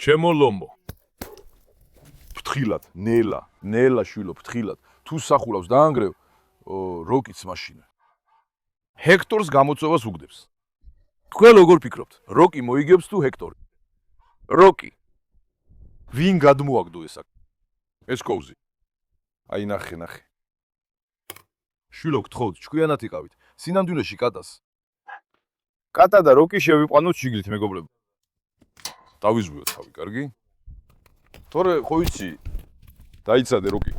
ჩემო ლომო. ფთხილად, ნელა შვილო, ფთხილად. თუ სახურავს დაანგრევ, როკიც მაშინე. ჰექტორს გამოცობას უგდებს. თქვენ როგორ ფიქრობთ? როკი მოიგებს თუ ჰექტორი? როკი. ვინ გადმოაგდო ეს აქ? ეს კოუზი. აი ნახე. შვილო, გთხოვთ, ჭკვიანად იყავით. სინამდვილეში კატას. კატა და როკი შევიყვანოთ შიგნით, მეგობრებო. დავიზღვიოთ თავი, კარგი? თორე ხო იცი, დაიცადე როკი.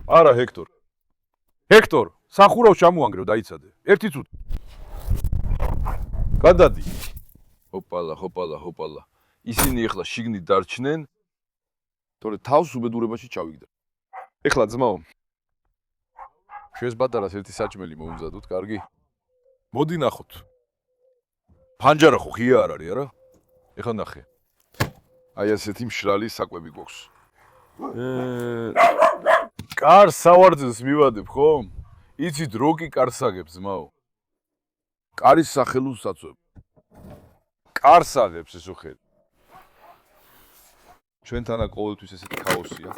არა ჰექტორ. ჰექტორ, სახურავს ჩამოანგრევ, დაიცადე. ერთი წუთი. გადადი. ჰოპალა. ისინი ეხლა შიგნით დარჩნენ, თორე თავს უბედურებაში ჩავიგდა. ეხლა ძმაო, შენს ბატარას ერთი საჭმელი მოუმზადოთ, კარგი? მოდი ნახოთ. ფანჯარა ხო ღია არ არის, არა? ეხლა ნახე. აი ასეთი მშრალი საკვები გვაქვს. კარს სავარძელს მივადებ, ხო? იცით როკი კარს აგებს, ძმაო. კარის სახელოს საწვევ. კარს აგებს ესო ხელი. ჩვენთანა ყოველთვის ესეთი ქაოსია.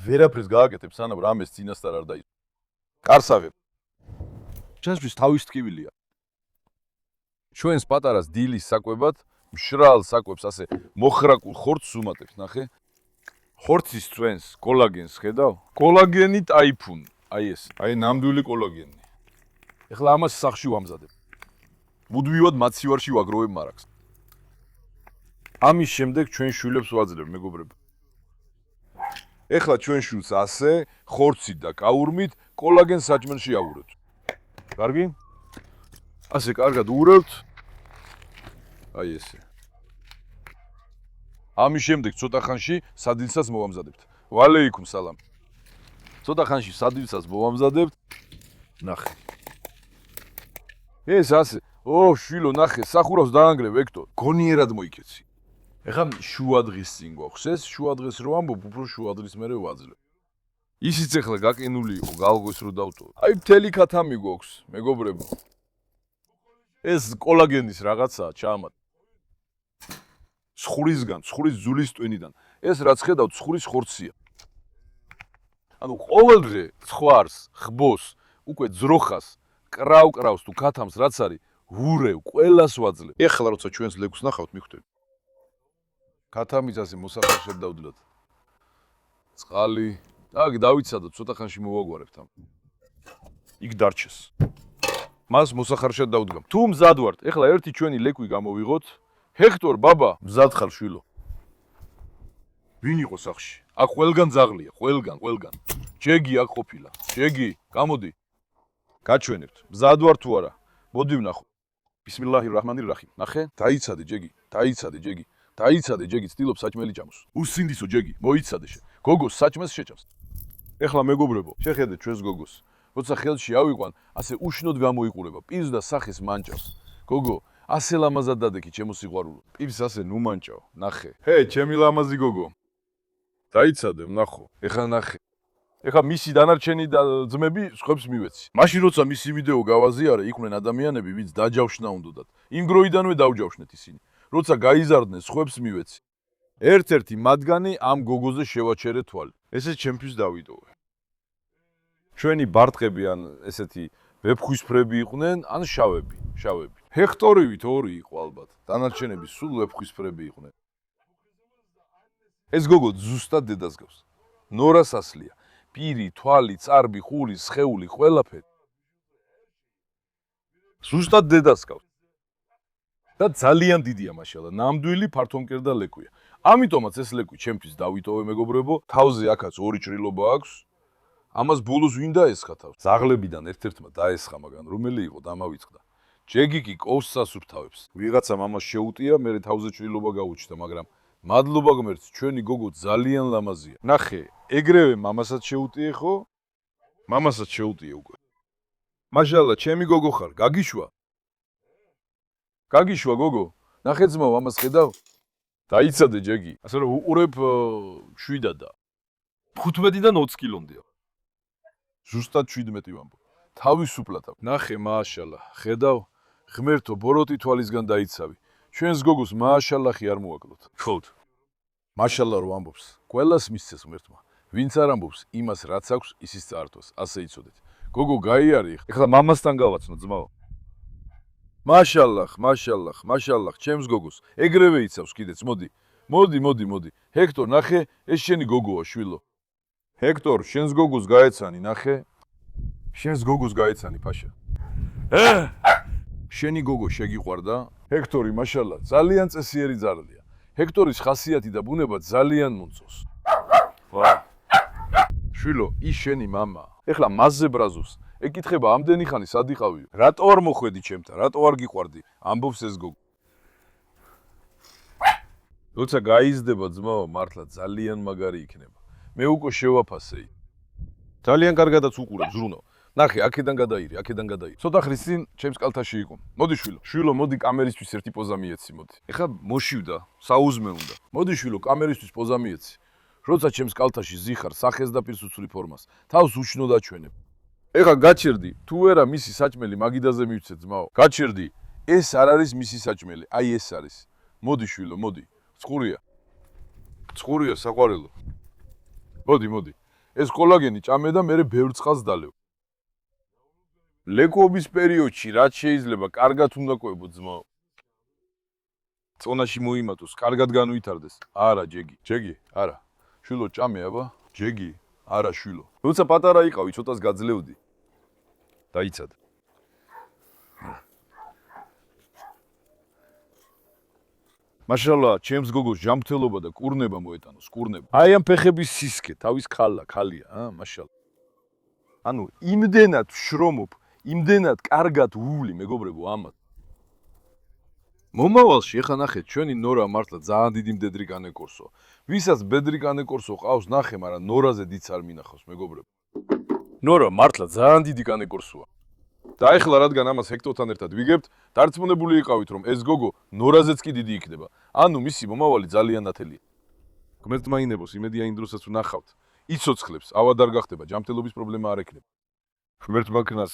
ვერაფერს გააკეთებ, სანამ რამეს წინასწარ არ დაიწყო. კარს აგებ. ჩვენთვის თავის ტკივილია. ჩვენს პატარას დილის საკვებად მშრალ საკვებს ასე მოხრაკულ ხორცს უმატებს, ნახე. ხორცის წვენს კოლაგენს ხედავ? კოლაგენი ტაიფუნი. აი ეს, აი ნამდვილი კოლაგენი. ეხლა ამას სახში ვამზადებ. მუდმივად მაცივარში ვაგროვებ მარაგს. ამის შემდეგ ჩვენ შვილებს ვაძლევ, მეგობრებო. ეხლა ჩვენ შვილს ასე ხორცით და კაურმით კოლაგენ საჭმელში ავურებთ. კარგი? ასე კარგად ურევთ. აი ესე. ამის შემდეგ ცოტა ხანში სადილსაც მოვამზადებთ. ვალეიკუმ სალამ. ცოტა ხანში სადილსაც მოვამზადებთ. ნახე. ეს ასე. შვილო, ნახე, სახურავს დაანგრევ, ექტორ. გონიერად მოიქეცი. ეხლა შუადღის წინ გვაქვს ეს, შუადღეს რო ამბობ, უფრო შუადღის მერე ვაძლევ. ისიც ეხლა გაკენული იყო, გალღოს რო დავტოვე. აი მთელი ქათამი გვაქვს, მეგობრებო. ეს კოლაგენის რაღაცაა, ჩაამატ. ცხვრისგან, ცხვრის ძულის ტვინიდან. ეს რაც ხედავთ, ცხვრის ხორცია. ანუ ყოველდღე ცხვარს, ხბოს, უკვე ძროხას, კრავ-კრავს თუ ქათამს რაც არის, ვურევ, ყველას ვაძლევ. ეხლა როცა ჩვენს ლეგვს ნახავთ, მიხვდები. ქათამის ასე მოსახარშედ დავდლოთ. წყალი, აქ დავიცადოთ, ცოტა ხანში მოვაგვარებთ ამ. იქ დარჩეს. მას მოსახარშედ დავდგამ. თუ მზად ვართ, ეხლა ერთი ჩვენი ლეკვი გამოვიღოთ. ჰექტორ, ბაბა, მზად ხარ შვილო. ვინ იყო სახში? აქ ყველგან ძაღლია, ყველგან. ჯეგი აქ ყოფილა. ჯეგი, გამოდი. გაჩვენებთ. მზად ვარ თუ არა? მოდი ვნახო. ბისმილლაჰირ-რაჰმანირ-რაჰიმ. ნახე? დაიცადე ჯეგი, ცდილობს საჭმელი ჭამოს. უსინდისო ჯეგი, მოიცადე შე. გოგოს საჭმელს შეჭამს. ეხლა მეგობრებო, შეხედეთ ჩვენს გოგოს. როცა ხელში ავიყვან, ასე უშნოდ გამოიყურება. პირს და სახეს მანჭავს. გოგო, ასე ლამაზად დადექი ჩემო სიყვარულო. პირს ასე ნუ მანჭავ. ნახე. ჩემი ლამაზი გოგო. დაიცადე, ვნახო. ეხლა ნახე. ეხლა მისი დანარჩენი ძმები სხვებს მივეცი. მაშინ როცა მისი ვიდეო გავაზიარე, იყვნენ ადამიანები, ვინც დაჯავშნა უნდათ. იმ დროიდანვე დავჯავშნეთ ისინი. როცა გაიზარდნენ, სხვებს მივეცი. ერთ-ერთი მათგანი ამ გოგოზე შევაჩერე თვალი. ესეც ჩემთვის დავიტოვე. ჩვენი ბარტყები ან ესეთი ვეფხვისფრები იყვნენ, ან შავები. ჰექტორივით ორი იყო ალბათ. დანარჩენები სულ ვეფხვისფრები იყვნენ. ეს გოგო ზუსტად დედას გავს. ნორას ასლია. პირი, თვალი, წარბი, ხული, სხეული, ყველაფერი. ზუსტად დედას გავს. და ძალიან დიდია მაშალა, ნამდვილი ფართომკერდა ლეკვია. ამიტომაც ეს ლეკვი ჩემთვის დავიტოვე, მეგობრებო, თავზე აქაც ორი ჭრილობა აქვს. ამას ბოლოს ვინ დაესხა თავს? ძაღლებიდან ერთ-ერთმა დაესხა, მაგრამ რომელი იყო, დამავიწყდა. ჯეგი კი კოვს სასუფთავებს. ვიღაცა მამას შეუტია, მე თავზე ჭრილობა გაუჩნდა, მაგრამ მადლობა ღმერთს, ჩვენი გოგო ძალიან ლამაზია. ნახე, ეგრევე მამასაც შეუტიე ხო? მამასაც შეუტიე უკვე. მაშალა, ჩემი გოგო ხარ, გაგიშვა? გაგიშვა გოგო? ნახე ძმაო, ამას ხედავ? დაიცადე ჯეგი. ასე რომ უყურებ 7-და. 15-დან 20 კილომდეა. ზუსტად 17 ვამბობ. თავისუფლად აქვს. ნახე, მაშალა, ხედავ? ღმერთო, ბოროტი თვალისგან დაიცავი. ჩვენს გოგოს მაშალახი არ მოაკლოთ. ხოთ. მაშალა რო ამბობს, ყველას მისცეს ღმერთმა. ვინც არ ამბობს, იმას რაც აქვს, ისის წაართვას. ასე იცოდეთ. გოგო გაიარი, ეხლა მამასთან გავაცნო ძმაო. მაშალახ, ჩემს გოგოს. ეგრევე იცავს კიდეც, მოდი. მოდი. ჰექტორ, ნახე, ეს შენი გოგოა, შვილო. ჰექტორ, შენს გოგოს გაეცანი, ნახე. შენს გოგოს გაეცანი, ფაშა. შენი გოგო შეგიყვარდა? ჰექტორი, მაშალა, ძალიან წესიერი ძაღლია. ჰექტორის ხასიათი და ბუნება ძალიან მომწონს. ვა. შვილო, ის შენი მამა. ეხლა მასზე ბრაზოს. ეკითხება, ამდენი ხანი სად იყავი? რატო არ მოხვედი ჩემთან? რატო არ გიყვარდი? ამბობს ეს გოგო. როცა გაიზრდება ძმაო, მართლა ძალიან მაგარი იქნება. მე უკვე შევაფასე. ძალიან კარგადაც უყურებ, ზრუნო. ნახე, აქედან გადაირი. ცოტა ხრის წინ ჩემს კალთაში იყო. მოდი შვილო, მოდი კამერისთვის ერთი პოზა მიეცი, მოდი. ეხლა მოშივდა, საუზმე უნდა. მოდი შვილო, კამერისთვის პოზა მიეცი. როცა ჩემს კალთაში ზიხარ, სახეს და პირს უცვლი ფორმას, თავს უშნო დაჩვენებ. ეხლა გაჩერდი, თუ არა მისი საჭმელი მაგიდაზე მივცე ძმაო. გაჩერდი, ეს არ არის მისი საჭმელი, აი ეს არის. მოდი შვილო, მოდი. წყურია საყვარელო. მოდი. ეს კოლაგენი ჭამე და მე ბევრ წყალს დალევ. ლეკობის პერიოდში რაც შეიძლება კარგად უნდა ყვებო ძმაო. წონაში მოიმატოს, კარგად განვითარდეს. არა, ჯეგი, არა. შვილო ჭამე, აბა? ჯეგი, არა შვილო. როცა პატარა იყავი, ცოტას გაძლევდი. დაიცად. მაშალა, ჩემს გოგოს ჟამთელობა და კურნება მოეტანოს, კურნება. აი ამ ფეხების სისქე, თავის ხალია, მაშალა. ანუ იმდენად შრომობ, იმდენად კარგად უვლი, მეგობრებო, ამათ. მომავალში, ეხლა ნახეთ, ჩვენი ნორა მართლა ძალიან დიდი მდედრი განეკორსო. ვისაც მდედრი განეკორსო ყავს, ნახე, მაგრამ ნორაზე დიც არ მინახავს, მეგობრებო. ნორა მართლა ძალიან დიდი განეკორსოა. და ეხლა რადგან ამას ჰექტორთან ერთად ვიგებთ, დარწმუნებული იყავით, რომ ეს გოგო ნორაზეც კი დიდი იქნება. ანუ მისი მომავალი ძალიან ნათელია. ღმერთმა ინებოს, იმედია იმ დროსაც ვნახავთ. იცოცხლებს, ავად არ გახდება, ჯამთელობის პრობლემა არ ექნება. ღმერთმა ქნას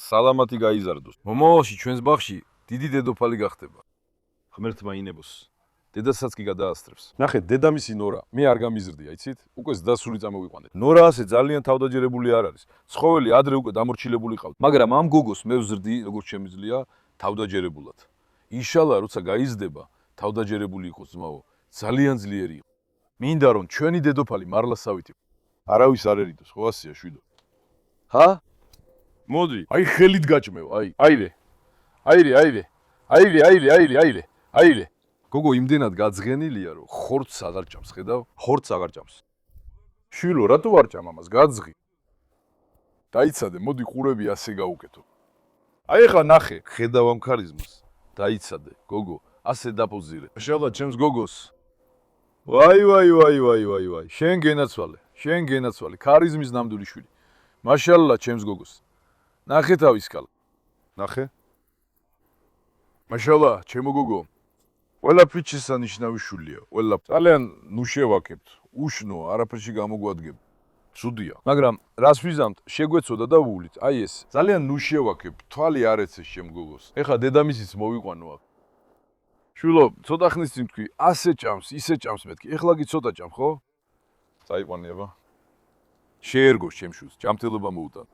სალამათი გაიზარდოს. მომავალში ჩვენს ბაღში დიდი დედოფალი გახდება. ღმერთმა ინებოს. დედასაც კი გადაასწრებს. ნახეთ, დედამისი ნორა, მე არ გამიზრდია, იცით? უკვე ზდასრული წამოვიყვანეთ. ნორა ასე ძალიან თავდაჯერებული არ არის. ცხოველი ადრე უკვე დამორჩილებული ყავდა. მაგრამ ამ გოგოს მე ვზრდი, როგორც შემიძლია, თავდაჯერებულად. იშალა, როცა გაიზრდება, თავდაჯერებული იყოს ძმაო, ძალიან ძლიერი იყო. მინდა რომ ჩვენი დედოფალი მარლასავით იყო. არავის არ ერიდოს, ხო ასეა შვიდო. ჰა? მოდი, აი ხელით გაჭმევ, აირე. გოგო იმდენად გაძღენილია, რომ ხორცს აღარ ჭამს, ხედავ? ხორცს აღარ ჭამს. შვილო, რატო არ ჭამ ამას? გაძღი. დაიცადე, მოდი ყურები ასე გაუკეთო. აი ეხლა ნახე, ხედავ ამ ქარიზმას. დაიცადე, გოგო, ასე დაპოზირე. მაშალა ჩემს გოგოს. ვაი. შენ გენაცვალე, ქარიზმის ნამდვილი შვილი. მაშალა ჩემს გოგოს. ნახე თავის კალა. ნახე. მაშალა, ჩემო გოგო. ყველაფრით შესანიშნავი შულია, ყველაფრით. ძალიან ნუშევაკებთ, უშნო, არაფერში გამოგვადგებ. ცუდია. მაგრამ რას ვიზამთ, შეგვეცოდა და ვუვლით. აი ეს. ძალიან ნუშევაკებთ, თვალი არ ეცეს ჩემ გოგოს. ეხლა დედამისიც მოვიყვანო აქ. შვილო, ცოტა ხნის წინ თქვი, ასე ჭამს, ისე ჭამს მეთქი. ეხლა კი ცოტა ჭამ, ხო? წაიყვანე აბა. შეერგოს ჩემ შვილს, ჭამთელობა მოუტან.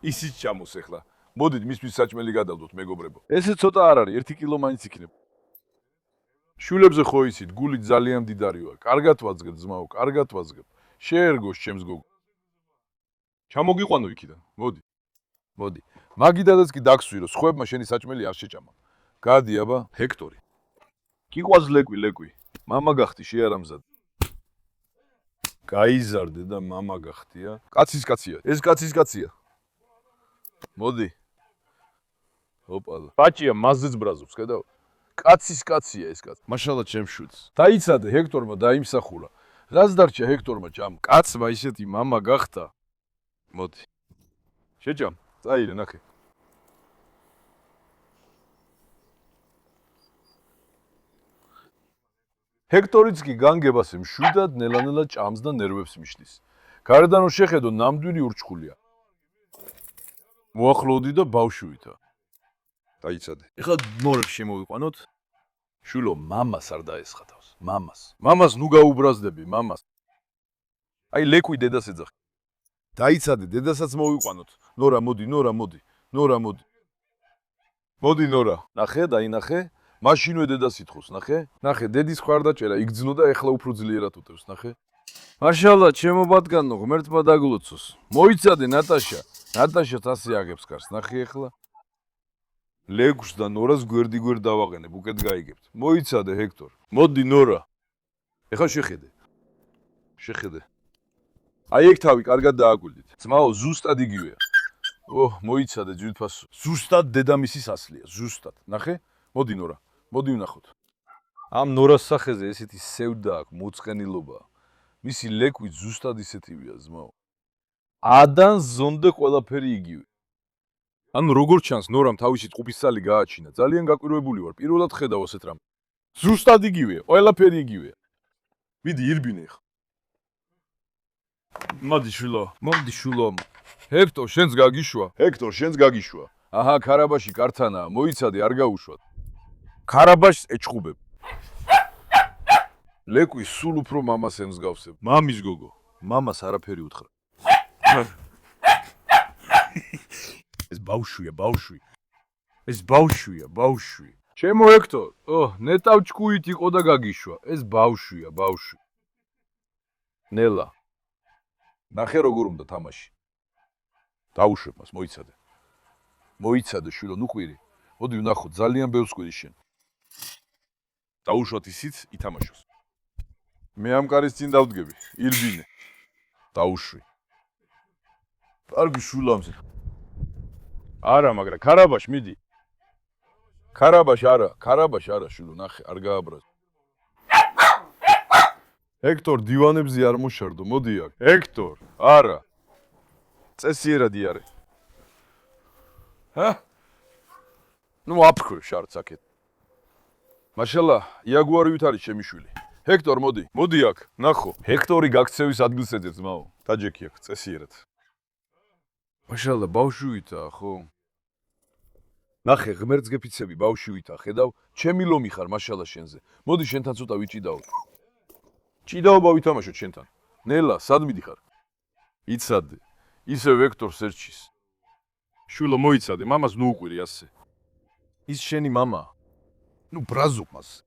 ისიც ჭამოს ეხლა. მოდით მისთვის საჭმელი გადავდოთ, მეგობრებო. ესე ცოტა არ არის, 1 კილო მაინც იქნება. შვილებზე ხო იცით, გული ძალიან მდიდარია. კარგად ვაძგებ, ძმაო, კარგად ვაძგებ. შეერგოს ჩემს გოგო. ჩამოგიყვანო იქიდან. მოდი. მაგიდადაც კი დაგსვირო, სხვებმა შენი საჭმელი არ შეჭამა. გადი აბა, ჰექტორი. გიყვას ლეკვი. მამა გახდი შეარამზად. გაიზარდე და მამა გახდია. კაცის კაცია. ეს კაცის კაცია. მოდი. ოპალა. ბაჭია მასზეც ბრაზობს, ხედავ? კაცის კაცია ეს კაცი. მაშალა ჩემ შვილს. დაიცადე ჰექტორმა დაიმსახურა. რას დარჩა ჰექტორმა ჭამ? კაცმა ისეთი მამა გახდა. მოდი. შეჭამ, წაირე ნახე. ჰექტორიც კი განგებას მშვიდად ნელა-ნელა ჭამს და ნერვებს მიშლის. გარედან რომ შეხედო ნამდვილი ურჩხულია. მოახლოვდი და ბავშვივითა. დაიცადე. ეხლა ნორებს შემოვიყვანოთ. შვილო, მამას არ დაესხათავს. მამას. მამას ნუ გაუბრაზდები, მამას. აი ლეკვი დედას ეძახი. დაიცადე, დედასაც მოვიყვანოთ. ნორა, მოდი, ნორა, მოდი. ნორა, მოდი. მოდი ნორა. ნახე, დაინახე. მაშინვე დედას ითხოვს, ნახე? ნახე, დედის ხوارდაჭერა იგძნო და ეხლა უფრო ძლიერად უტევს, ნახე? მაშალა, ჩემო ბატგანო, ღმერთმა დაგლოცოს. მოიცადე ნატაშა. ნატაშაც ასე აგებს კარს, ნახე ეხლა? ლეგს და ნორას გვერდი-გვერდ დავაყენებ, უკეთ გაიგებთ. მოიცადე ჰექტორ. მოდი ნორა. ეხლა შეხედე. შეხედე. აი ეგ თავი კარგად დააგვირდით. ძმაო, ზუსტად იგივეა. ოჰ, მოიცადე ძვირფასო. ზუსტად დედამისის ასლია, ზუსტად. ნახე? მოდი ნორა. მოდი ვნახოთ. ამ ნორას სახეზე ესეთი სევდა აქვს, მოწყენილობა. მისი ლეკვი ზუსტად ისეთივია, ძმაო. ადან ზონდე ყველაფერი იგივე. ანუ როგორ ჩანს ნორამ თავისი ტყუპისცალი გააჩინა. ძალიან გაკვირვებული ვარ. პირველად ხედავ ასეთ რამ. ზუსტად იგივეა, ყველაფერი იგივეა. მიდი ირბინე ხა. მოდი შვილო, მოდი შვილო. ჰექტორ, შენს გაგიშვა? ჰექტორ, შენს გაგიშვა. აჰა, ქარაბაში კართანაა, მოიცადე, არ გაუშვათ. ქარაბაშს ეჩხუბებ. ლეკვი სულ უფრო მამას ემსგავსებ. მამის გოგო, მამას არაფერი უთხრა. ეს ბავშვია, ბავშვი. ეს ბავშვია, ბავშვი. ჩემო ჰექტორ, ოჰ, ნეტავ-ჭკუით იყო და გაგიშვა. ეს ბავშვია, ბავშვი. ნელა. ნახე როგორ უნდა თამაში. დაუშვებ მას, მოიცადე. მოიცადე შვილო, ნუ ყვირი. მოდი ვნახოთ, ძალიან ბევრს ყვირი შენ. დაუშვათ ისიც ითამაშოს. მე ამ კარის წინ დავდგები, ირბინე. დაუშვი. კარგი შულამზე. არა, მაგრამ ქარაბაშ მიდი. ქარაბაშ არა, შვილო, ნახე, არ გააბრაზ. ჰექტორ, დივანებზე არ მოშარდო, მოდი აქ. ჰექტორ, არა. წესიერად იარე. ჰა? ნუ აფრქვევ შარდს აქეთ. მაშალა, იაგუარივით არის ჩემი შვილი. ჰექტორ, მოდი. მოდი აქ, ნახო. ჰექტორი გაქცევის ადგილს ეძებს, მაო. დაჯექი აქ, წესიერად. მაშალა, ბავშვივითაა, ხო? ნახე, ღმერთს გეფიცები, ბავშვივითაა, ხედავ? ჩემი ლომი ხარ, მაშალა შენზე. მოდი შენთან ცოტა ვიჭიდაოთ. ჭიდაობა ვითამაშოთ შენთან. ნელა, სად მიდიხარ? იცადე. ისე ვექტორს ერჩის. შვილო, მოიცადე, მამას ნუ უყვირი ასე. ის შენი მამაა. ნუ ბრაზობ მას.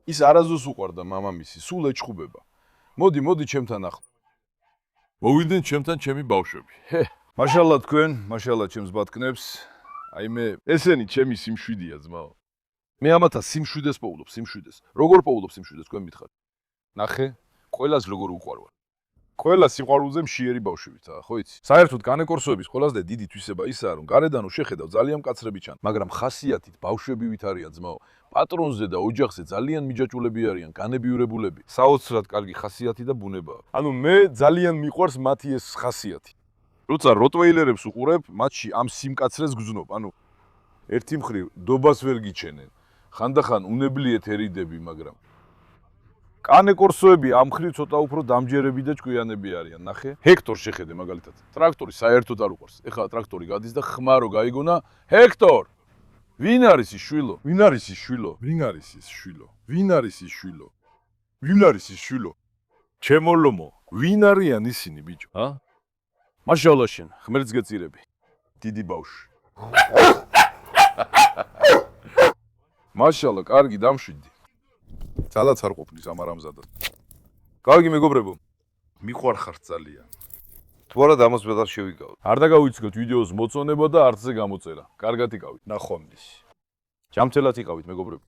ის არაზოს უყვარდა მამამისი, სულ ეჩხუბება. მოდი ჩემთან ახლა. მოვიდნენ ჩემთან ჩემი ბავშვები. ჰე, მაშალა თქვენ, მაშალა ჩემს ბატკნებს. აი მე, ესენი ჩემი სიმშვიდეა, ძმაო. მე ამათა სიმშვიდეს პოულობ, სიმშვიდეს. როგორ პოულობ სიმშვიდეს, თქვენ მითხარით? ნახე, ყველას როგორ უყვარვარ. ყველა სიყვარულზე მშიერი ბავშვებითა, ხო იცი? საერთოდ კანეკორსოების ყველაზე დიდი თვისება ისაა, რომ გარედან შეხედავ ძალიან მკაცრები ჩან, მაგრამ ხასიათით ბავშვებივით არიან, ძმაო. პატრონზე და ოჯახზე ძალიან მიჯაჭულები არიან, განებიურებულები. საოცრად კარგი ხასიათი და ბუნებაა. ანუ მე ძალიან მიყვარს მათი ეს ხასიათი. როცა როტვეილერებს უყურებ, მათში ამ სიმკაცრეს გძნობ. ანუ ერთი მხრივ დობას ვერ გიჩენენ. ხანდახან უნებლიეთ ერიდები, მაგრამ კანეკორსოები ამ მხრივ ცოტა უფრო დამჯერები და ჭკვიანები არიან, ნახე. ჰექტორ შეხედე მაგალითად. ტრაქტორი საერთოდ არ უყვარს. ეხლა ტრაქტორი გადის და ხმარო გაიგონა. ჰექტორ! ვინ არის ის შვილო? ვინ არის ის შვილო? ვინ არის ის შვილო? ვინ არის ის შვილო? ვინ არის ის შვილო? ჩემო ლომო, ვინ არიან ისინი, ბიჭო? ჰა? მაშალა შენ, ღმერთს გეწირები. დიდი ბავშვი. მაშალა, კარგი დამშვიდი. ძალაც არ ყოფნის ამ არამზადად. კარგი მეგობრებო, მიყვარხართ ძალიან. თუ არა დამოსვედარ შევიკავოთ. არ დაგავიწყოთ ვიდეოს მოწონება და არცზე გამოწერა. კარგად იკავით. ნახვამდის. ჯამთელად იყავით მეგობრებო.